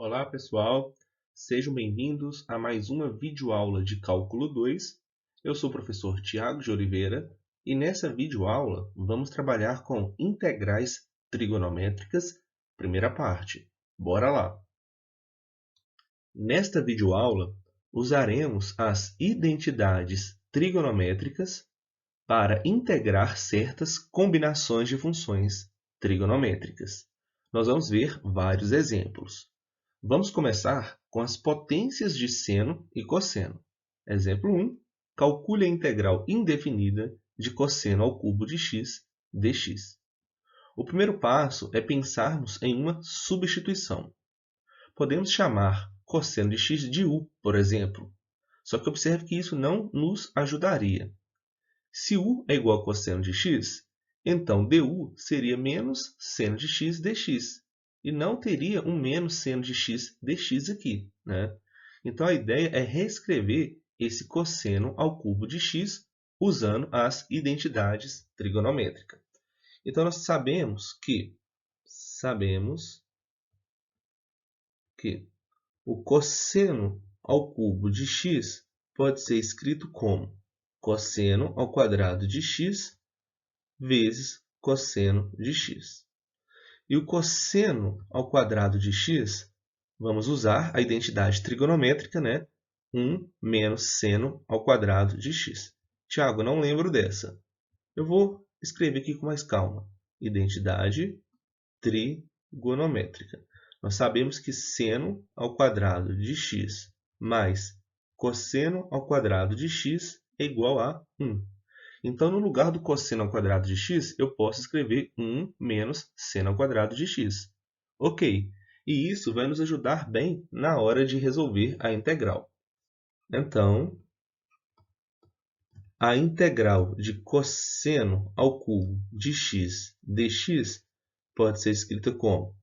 Olá, pessoal! Sejam bem-vindos a mais uma videoaula de Cálculo 2. Eu sou o professor Tiago de Oliveira e nessa videoaula vamos trabalhar com integrais trigonométricas, primeira parte. Bora lá! Nesta videoaula, usaremos as identidades trigonométricas para integrar certas combinações de funções trigonométricas. Nós vamos ver vários exemplos. Vamos começar com as potências de seno e cosseno. Exemplo 1. Calcule a integral indefinida de cosseno ao cubo de x dx. O primeiro passo é pensarmos em uma substituição. Podemos chamar cosseno de x de u, por exemplo. Só que observe que isso não nos ajudaria. Se u é igual a cosseno de x, então du seria menos seno de x dx. E não teria um menos seno de x dx aqui, né? Então, a ideia é reescrever esse cosseno ao cubo de x usando as identidades trigonométricas. Então, nós sabemos que o cosseno ao cubo de x pode ser escrito como cosseno ao quadrado de x vezes cosseno de x. E o cosseno ao quadrado de x, vamos usar a identidade trigonométrica, né? 1 menos seno ao quadrado de x. Tiago, não lembro dessa. Eu vou escrever aqui com mais calma. Identidade trigonométrica. Nós sabemos que seno ao quadrado de x mais cosseno ao quadrado de x é igual a 1. Então, no lugar do cosseno ao quadrado de x, eu posso escrever 1 menos seno ao quadrado de x. Ok, e isso vai nos ajudar bem na hora de resolver a integral. Então, a integral de cosseno ao cubo de x dx pode ser escrita como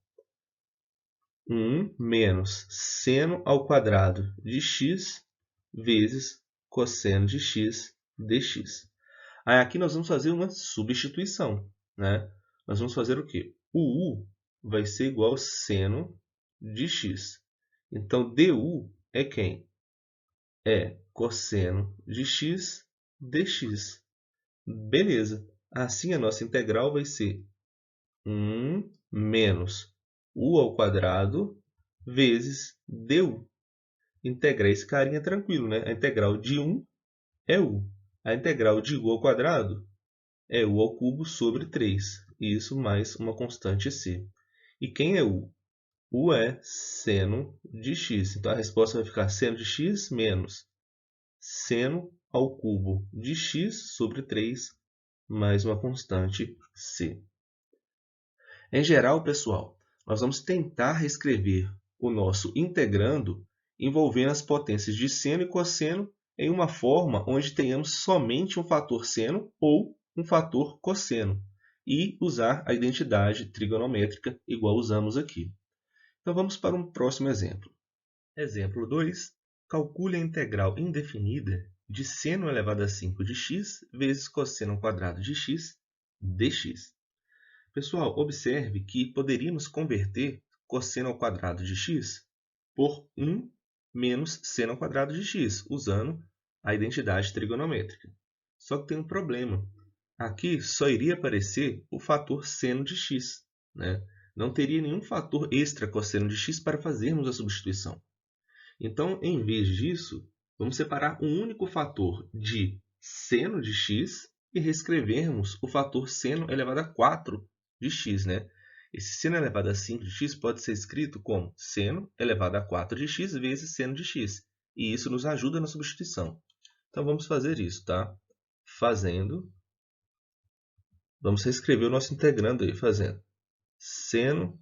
1 menos seno ao quadrado de x vezes cosseno de x dx. Aí aqui nós vamos fazer uma substituição, né? Nós vamos fazer o quê? O u vai ser igual a seno de x. Então, du é quem? É cosseno de x dx. Beleza. Assim, a nossa integral vai ser 1 menos u ao quadrado vezes du. Integrar esse carinha tranquilo, né? A integral de 1 é u. A integral de u ao quadrado é u ao cubo sobre 3. Isso mais uma constante c. E quem é u? U é seno de x. Então, a resposta vai ficar seno de x menos seno ao cubo de x sobre 3 mais uma constante c. Em geral, pessoal, nós vamos tentar reescrever o nosso integrando envolvendo as potências de seno e cosseno em uma forma onde tenhamos somente um fator seno ou um fator cosseno e usar a identidade trigonométrica igual usamos aqui. Então, vamos para um próximo exemplo. Exemplo 2. Calcule a integral indefinida de seno elevado a 5 de x vezes cosseno ao quadrado de x dx. Pessoal, observe que poderíamos converter cosseno ao quadrado de x por 1 menos seno ao quadrado de x, usando a identidade trigonométrica. Só que tem um problema. Aqui só iria aparecer o fator seno de x, né? Não teria nenhum fator extra cosseno de x para fazermos a substituição. Então, em vez disso, vamos separar um único fator de seno de x e reescrevermos o fator seno elevado a 4 de x, né? Esse seno elevado a 5 de x pode ser escrito como seno elevado a 4 de x vezes seno de x. E isso nos ajuda na substituição. Então, vamos fazer isso, tá? Vamos reescrever o nosso integrando aí, fazendo seno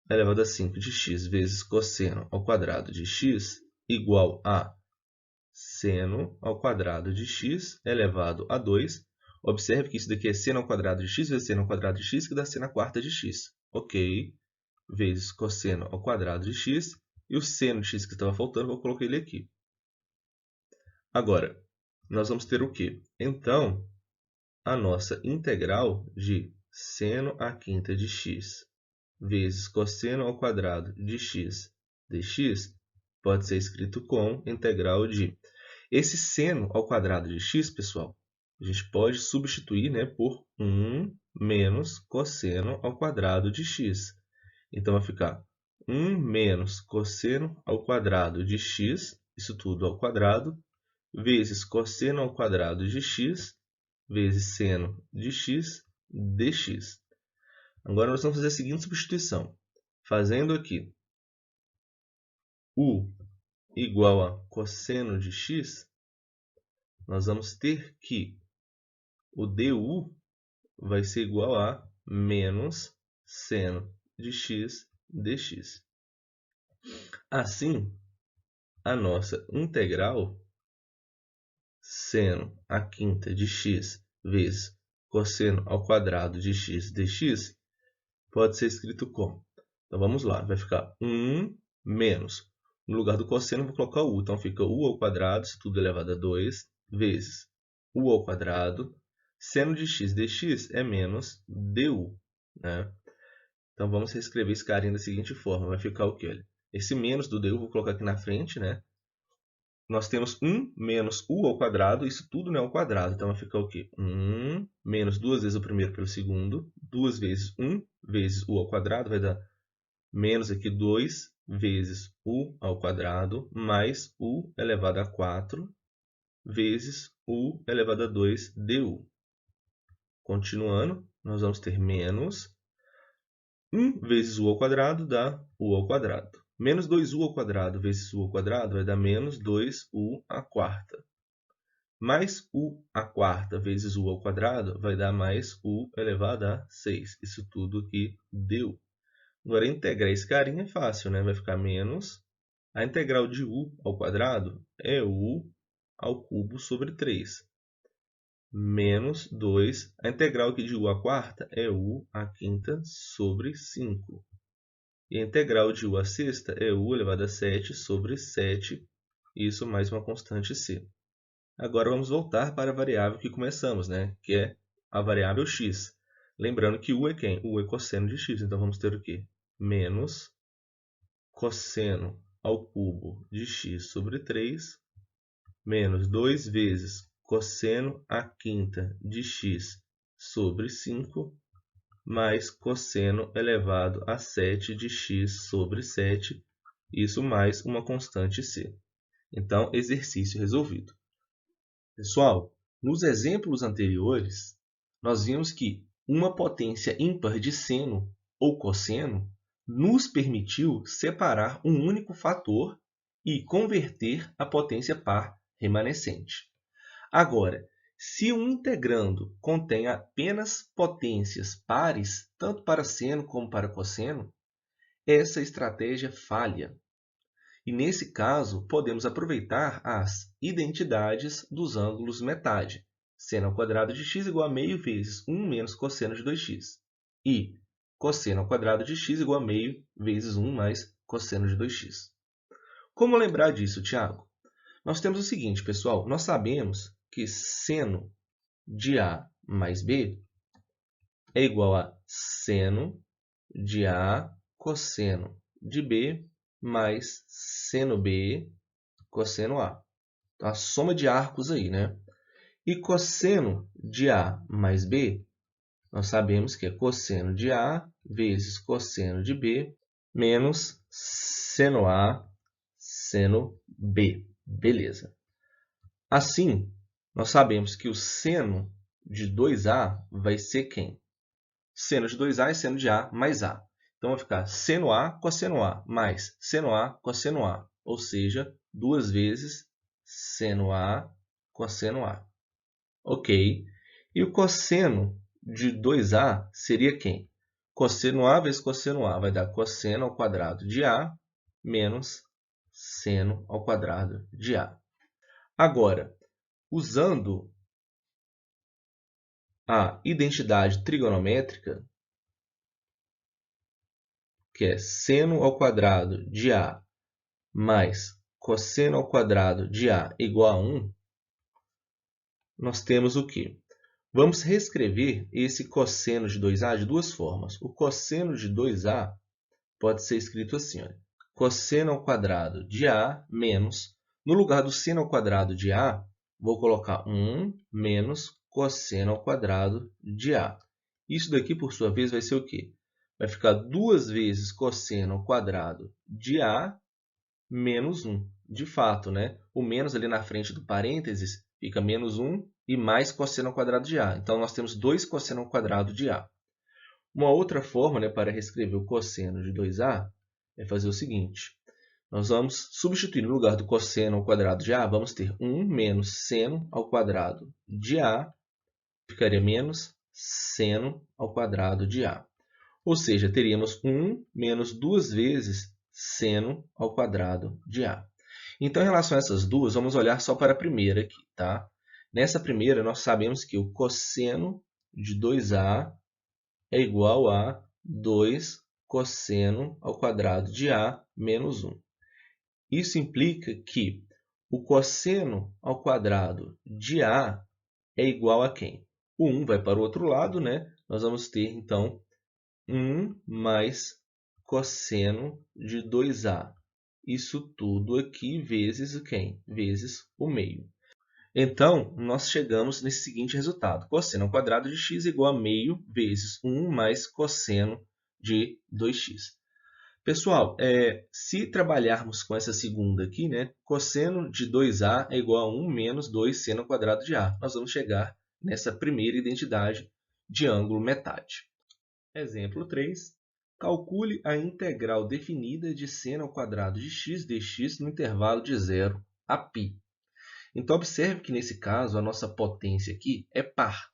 elevado a 5 de x vezes cosseno ao quadrado de x igual a seno ao quadrado de x elevado a 2. Observe que isso daqui é seno ao quadrado de x vezes seno ao quadrado de x, que dá seno à quarta de x. Ok. Vezes cosseno ao quadrado de x. E o seno de x que estava faltando, vou colocar ele aqui. Agora, nós vamos ter o quê? Então, a nossa integral de seno à quinta de x vezes cosseno ao quadrado de x dx pode ser escrito como integral de... Esse seno ao quadrado de x, pessoal, a gente pode substituir, né, por 1 menos cosseno ao quadrado de x. Então, vai ficar 1 menos cosseno ao quadrado de x, isso tudo ao quadrado, vezes cosseno ao quadrado de x, vezes seno de x, dx. Agora, nós vamos fazer a seguinte substituição. Fazendo aqui u igual a cosseno de x, nós vamos ter que o du vai ser igual a menos seno de x dx. Assim, a nossa integral seno a quinta de x vezes cosseno ao quadrado de x dx pode ser escrito como? Então, vamos lá. Vai ficar 1 menos. No lugar do cosseno, vou colocar u. Então, fica u ao quadrado, isso tudo elevado a 2, vezes u ao quadrado. Seno de x dx é menos du, né? Então, vamos reescrever esse carinha da seguinte forma. Vai ficar o quê? Olha, esse menos do du, vou colocar aqui na frente, né? Nós temos 1 menos u ao quadrado, isso tudo não é ao quadrado. Então, vai ficar o quê? 1 menos 2 vezes o primeiro pelo segundo, 2 vezes 1 vezes u ao quadrado, vai dar menos aqui 2 vezes u ao quadrado, mais u elevado a 4, vezes u elevado a 2 du. Continuando, nós vamos ter menos 1 vezes u ao quadrado dá u ao quadrado. Menos 2u ao quadrado vezes u ao quadrado vai dar menos 2u à quarta. Mais u à quarta vezes u ao quadrado vai dar mais u elevado a 6. Isso tudo aqui deu. Agora, integrar esse carinha é fácil, né? Vai ficar menos. A integral de u ao quadrado é u ao cubo sobre 3. Menos 2. A integral aqui de u à quarta é u à quinta sobre 5. E a integral de u à sexta é u elevado a 7 sobre 7. Isso mais uma constante c. Agora, vamos voltar para a variável que começamos, né? Que é a variável x. Lembrando que u é quem? U é cosseno de x. Então, vamos ter o quê? Menos cosseno ao cubo de x sobre 3, menos 2 vezes cosseno à quinta de x sobre 5, mais cosseno elevado a 7 de x sobre 7, isso mais uma constante c. Então, exercício resolvido. Pessoal, nos exemplos anteriores, nós vimos que uma potência ímpar de seno ou cosseno nos permitiu separar um único fator e converter a potência par remanescente. Agora, se um integrando contém apenas potências pares, tanto para seno como para cosseno, essa estratégia falha. E, nesse caso, podemos aproveitar as identidades dos ângulos metade. Seno ao quadrado de x igual a meio vezes 1 menos cosseno de 2x. E cosseno ao quadrado de x igual a meio vezes 1 mais cosseno de 2x. Como lembrar disso, Tiago? Nós temos o seguinte, pessoal. Nós sabemos que seno de A mais B é igual a seno de A cosseno de B mais seno B cosseno A. Então, a soma de arcos aí, né? E cosseno de A mais B, nós sabemos que é cosseno de A vezes cosseno de B menos seno A, seno B. Beleza. Assim, nós sabemos que o seno de 2A vai ser quem? Seno de 2A é seno de A mais A. Então, vai ficar seno A cosseno A mais seno A cosseno A. Ou seja, 2 vezes seno A cosseno A. Ok. E o cosseno de 2A seria quem? Cosseno A vezes cosseno A vai dar cosseno ao quadrado de A menos seno ao quadrado de A. Agora, usando a identidade trigonométrica, que é seno ao quadrado de A mais cosseno ao quadrado de A igual a 1, nós temos o quê? Vamos reescrever esse cosseno de 2A de duas formas. O cosseno de 2A pode ser escrito assim, olha. cosseno ao quadrado de A menos, no lugar do seno ao quadrado de A, vou colocar 1 menos cosseno ao quadrado de A. Isso daqui, por sua vez, vai ser o quê? Vai ficar 2 vezes cosseno ao quadrado de A menos 1. De fato, né? O menos ali na frente do parênteses fica menos 1 e mais cosseno ao quadrado de A. Então, nós temos 2 cosseno ao quadrado de A. Uma outra forma, né, para reescrever o cosseno de 2A é fazer o seguinte. Nós vamos substituir no lugar do cosseno ao quadrado de A, vamos ter 1 menos seno ao quadrado de A, ficaria menos seno ao quadrado de A. Ou seja, teríamos 1 menos 2 vezes seno ao quadrado de A. Então, em relação a essas duas, vamos olhar só para a primeira aqui, tá? Nessa primeira, nós sabemos que o cosseno de 2A é igual a 2 cosseno ao quadrado de A menos 1. Isso implica que o cosseno ao quadrado de A é igual a quem? O 1 vai para o outro lado, né? Nós vamos ter, então, 1 mais cosseno de 2A. Isso tudo aqui vezes o quem? Vezes o meio. Então, nós chegamos nesse seguinte resultado. Cosseno ao quadrado de x é igual a meio vezes 1 mais cosseno de 2x. Pessoal, se trabalharmos com essa segunda aqui, né, cosseno de 2a é igual a 1 menos 2 seno ao quadrado de a. Nós vamos chegar nessa primeira identidade de ângulo metade. Exemplo 3. Calcule a integral definida de seno ao quadrado de x dx no intervalo de 0 a π. Então, observe que nesse caso a nossa potência aqui é par.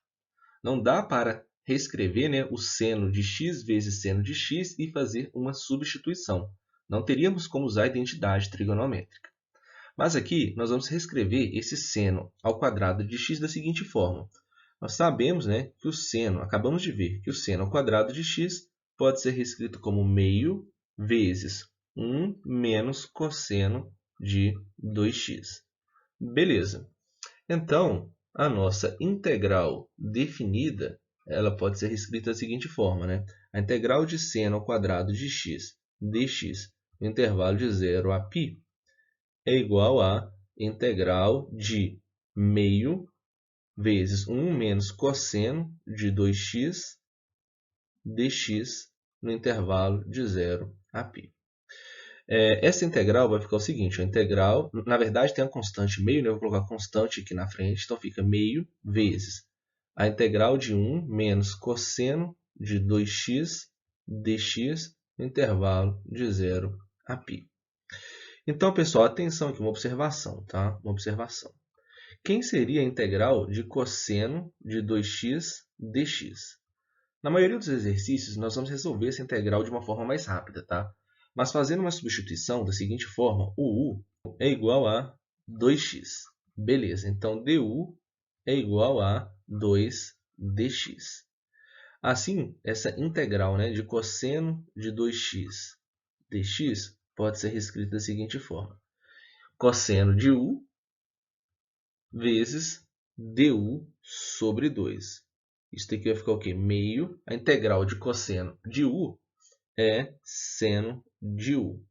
Não dá para reescrever, né, o seno de x vezes seno de x e fazer uma substituição. Não teríamos como usar a identidade trigonométrica. Mas aqui nós vamos reescrever esse seno ao quadrado de x da seguinte forma. Nós sabemos, né, que o seno, acabamos de ver que o seno ao quadrado de x pode ser reescrito como meio vezes 1 menos cosseno de 2x. Beleza. Então, a nossa integral definida, ela pode ser reescrita da seguinte forma, né? A integral de seno ao quadrado de x dx no intervalo de 0 a π é igual a integral de meio vezes 1 menos cosseno de 2x dx no intervalo de 0 a π. Essa integral vai ficar o seguinte, a integral, na verdade tem a constante meio, né? Eu vou colocar constante aqui na frente, então fica meio vezes a integral de 1 menos cosseno de 2x dx no intervalo de 0 a π. Então, pessoal, atenção aqui, uma observação, tá? Uma observação. Quem seria a integral de cosseno de 2x dx? Na maioria dos exercícios, nós vamos resolver essa integral de uma forma mais rápida, tá? Mas fazendo uma substituição da seguinte forma, o u é igual a 2x. Beleza, então du é igual a 2dx. Assim, essa integral, né, de cosseno de 2x dx pode ser reescrita da seguinte forma. Cosseno de u vezes du sobre 2. Isso aqui vai ficar o quê? Meio. A integral de cosseno de u é seno de u.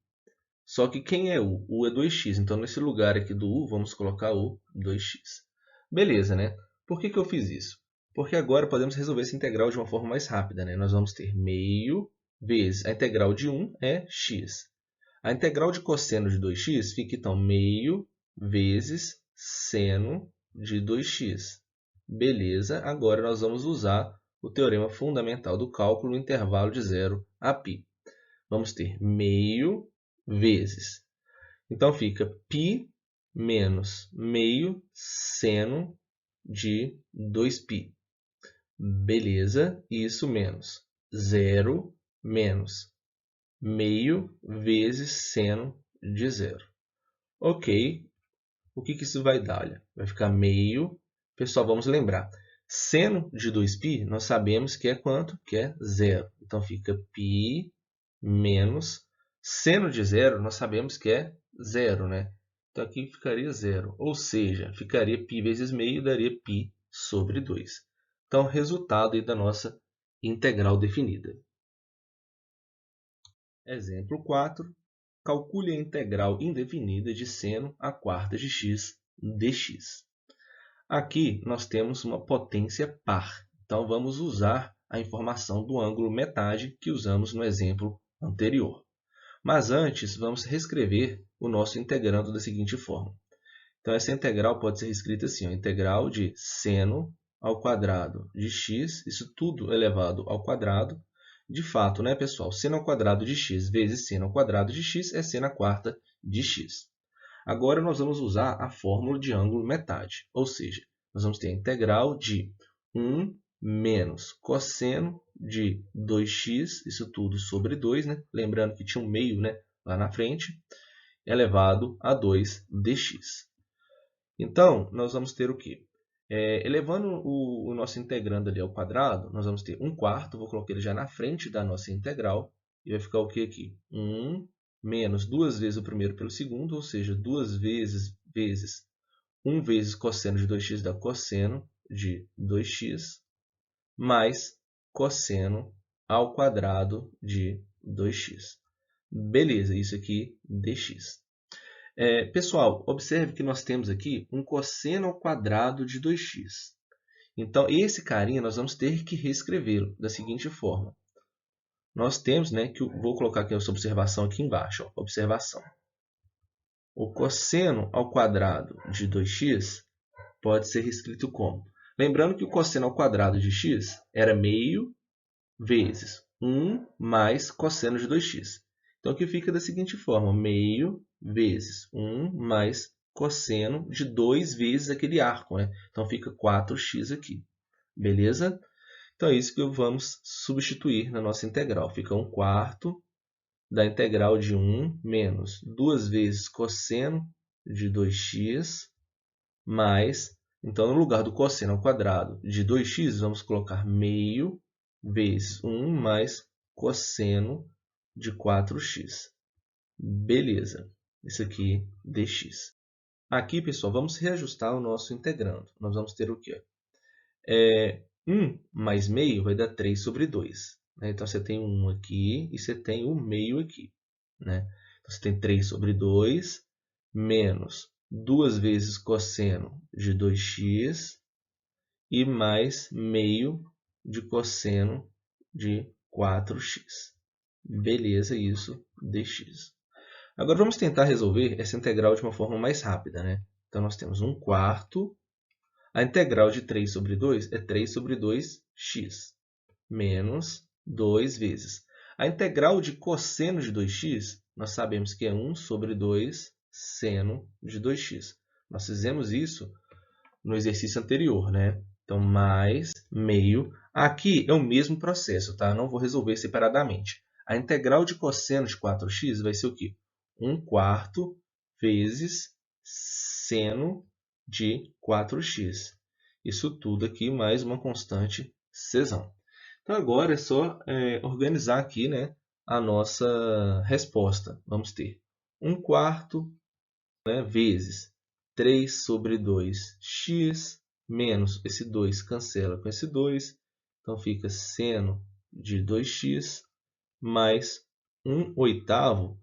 Só que quem é u? U é 2x. Então, nesse lugar aqui do u, vamos colocar o 2x. Beleza, né? Por que eu fiz isso? Porque agora podemos resolver essa integral de uma forma mais rápida, né? Nós vamos ter meio vezes a integral de 1 é x. A integral de cosseno de 2x fica, então, meio vezes seno de 2x. Beleza, agora nós vamos usar o teorema fundamental do cálculo no intervalo de 0 a π. Vamos ter meio vezes. Então, fica π menos meio seno de 2π. Beleza, isso menos 0 menos meio vezes seno de 0. Ok, o que isso vai dar? Olha, vai ficar meio. Pessoal, vamos lembrar. Seno de 2π, nós sabemos que é quanto? Que é 0. Então, fica π menos seno de 0, nós sabemos que é 0, né? Então, aqui ficaria 0. Ou seja, ficaria π vezes meio, daria π sobre 2. Então, resultado aí da nossa integral definida. Exemplo 4. Calcule a integral indefinida de seno a quarta de x dx. Aqui nós temos uma potência par. Então, vamos usar a informação do ângulo metade que usamos no exemplo anterior. Mas antes, vamos reescrever o nosso integrando da seguinte forma. Então, essa integral pode ser escrita assim, a integral de seno ao quadrado de x, isso tudo elevado ao quadrado. De fato, né, pessoal? Seno ao quadrado de x vezes seno ao quadrado de x é seno à quarta de x. Agora, nós vamos usar a fórmula de ângulo metade, ou seja, nós vamos ter a integral de 1 menos cosseno de 2x, isso tudo sobre 2, né? Lembrando que tinha um meio, né, lá na frente, elevado a 2 dx. Então, nós vamos ter o quê? Elevando o nosso integrando ali ao quadrado, nós vamos ter 1/4, vou colocar ele já na frente da nossa integral, e vai ficar o que aqui? 1 menos 2 vezes o primeiro pelo segundo, ou seja, 2 vezes 1 vezes cosseno de 2x dá cosseno de 2x, mais cosseno ao quadrado de 2x. Beleza, isso aqui dx. Pessoal, observe que nós temos aqui um cosseno ao quadrado de 2x. Então, esse carinha nós vamos ter que reescrevê-lo da seguinte forma. Nós temos, né, que vou colocar aqui essa observação aqui embaixo. Ó, observação. O cosseno ao quadrado de 2x pode ser reescrito como? Lembrando que o cosseno ao quadrado de x era meio vezes 1 mais cosseno de 2x. Então, aqui fica da seguinte forma, meio vezes 1 mais cosseno de 2 vezes aquele arco, né? Então, fica 4x aqui. Beleza? Então, é isso que vamos substituir na nossa integral. Fica 1/4 da integral de 1 menos 2 vezes cosseno de 2x mais, então, no lugar do cosseno ao quadrado de 2x, vamos colocar meio vezes 1 mais cosseno de 4x. Beleza, isso aqui dx. Aqui, pessoal, vamos reajustar o nosso integrando. Nós vamos ter o quê? 1 mais meio vai dar 3 sobre 2. Né? Então, você tem 1 aqui e você tem o meio aqui. Né? Então, você tem 3 sobre 2 menos 2 vezes cosseno de 2x e mais meio de cosseno de 4x. Beleza, isso dx. Agora, vamos tentar resolver essa integral de uma forma mais rápida. Né? Então, nós temos 1/4. A integral de 3 sobre 2 é 3 sobre 2x, menos 2 vezes. A integral de cosseno de 2x, nós sabemos que é 1 sobre 2 seno de 2x. Nós fizemos isso no exercício anterior, né? Então, mais meio. Aqui é o mesmo processo, tá? Não vou resolver separadamente. A integral de cosseno de 4x vai ser o quê? 1/4 vezes seno de 4x. Isso tudo aqui mais uma constante cesão. Então, agora é só organizar aqui, né, a nossa resposta. Vamos ter 1/4, né, vezes 3 sobre 2x, menos esse 2 cancela com esse 2. Então, fica seno de 2x mais 1/8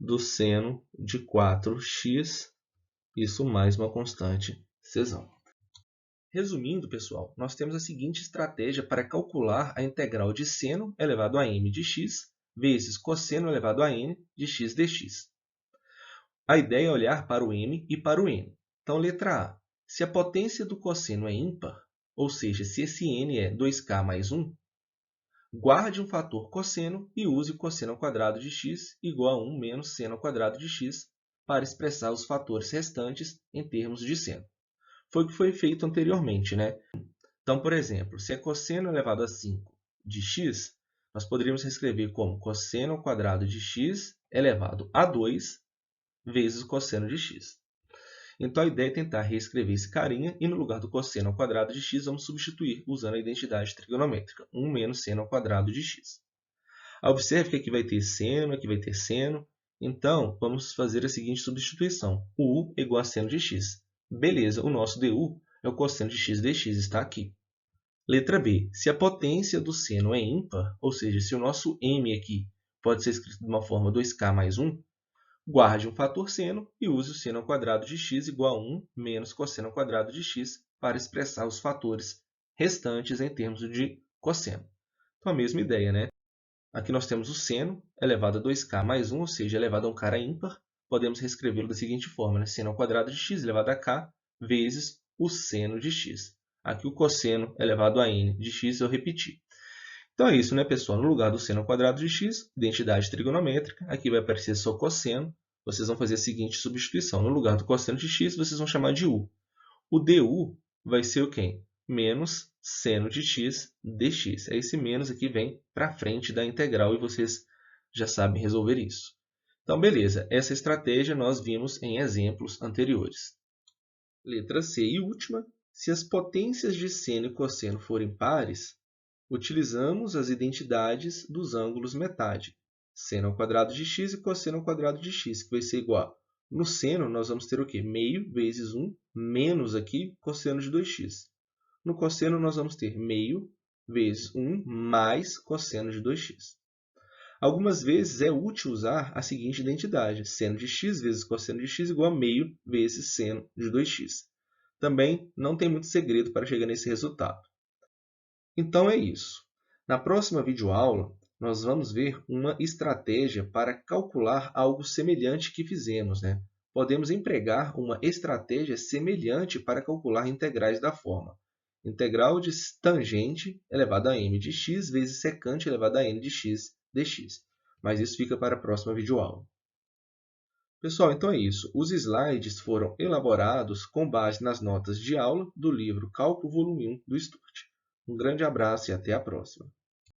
do seno de 4x. Isso mais uma constante cesão. Resumindo, pessoal, nós temos a seguinte estratégia para calcular a integral de seno elevado a m de x vezes cosseno elevado a n de x dx. A ideia é olhar para o m e para o n. Então, letra A. Se a potência do cosseno é ímpar, ou seja, se esse n é 2k mais 1, guarde um fator cosseno e use o cosseno ao quadrado de x igual a 1 menos seno ao quadrado de x para expressar os fatores restantes em termos de seno. Foi o que foi feito anteriormente, né? Então, por exemplo, se é cosseno elevado a 5 de x, nós poderíamos reescrever como cosseno ao quadrado de x elevado a 2 vezes o cosseno de x. Então, a ideia é tentar reescrever esse carinha e no lugar do cosseno ao quadrado de x, vamos substituir usando a identidade trigonométrica, 1 menos seno ao quadrado de x. Observe que aqui vai ter seno, aqui vai ter seno. Então, vamos fazer a seguinte substituição. U é igual a seno de x. Beleza, o nosso du é o cosseno de x dx, está aqui. Letra B. Se a potência do seno é ímpar, ou seja, se o nosso m aqui pode ser escrito de uma forma 2k mais 1, guarde um fator seno e use o seno ao quadrado de x igual a 1 menos cosseno ao quadrado de x para expressar os fatores restantes em termos de cosseno. Então, a mesma ideia, né? Aqui nós temos o seno elevado a 2k mais 1, ou seja, elevado a um cara ímpar. Podemos reescrevê-lo da seguinte forma, né? Seno ao quadrado de x elevado a k vezes o seno de x. Aqui o cosseno elevado a n de x eu repeti. Então é isso, né, pessoal? No lugar do seno ao quadrado de x, identidade trigonométrica, aqui vai aparecer só cosseno. Vocês vão fazer a seguinte substituição. No lugar do cosseno de x, vocês vão chamar de u. O du vai ser o quê? Menos seno de x dx. Esse menos aqui vem para frente da integral e vocês já sabem resolver isso. Então, beleza. Essa estratégia nós vimos em exemplos anteriores. Letra C e última. Se as potências de seno e cosseno forem pares, utilizamos as identidades dos ângulos metade. Seno ao quadrado de x e cosseno ao quadrado de x, que vai ser igual. No seno, nós vamos ter o quê? Meio vezes 1 menos aqui cosseno de 2x. No cosseno, nós vamos ter meio vezes 1 mais cosseno de 2x. Algumas vezes é útil usar a seguinte identidade. Seno de x vezes cosseno de x igual a meio vezes seno de 2x. Também não tem muito segredo para chegar nesse resultado. Então é isso. Na próxima videoaula, nós vamos ver uma estratégia para calcular algo semelhante que fizemos, né? Podemos empregar uma estratégia semelhante para calcular integrais da forma integral de tangente elevado a m de x vezes secante elevado a n de x dx. Mas isso fica para a próxima videoaula. Pessoal, então é isso. Os slides foram elaborados com base nas notas de aula do livro Cálculo Volume 1 do Sturt. Um grande abraço e até a próxima.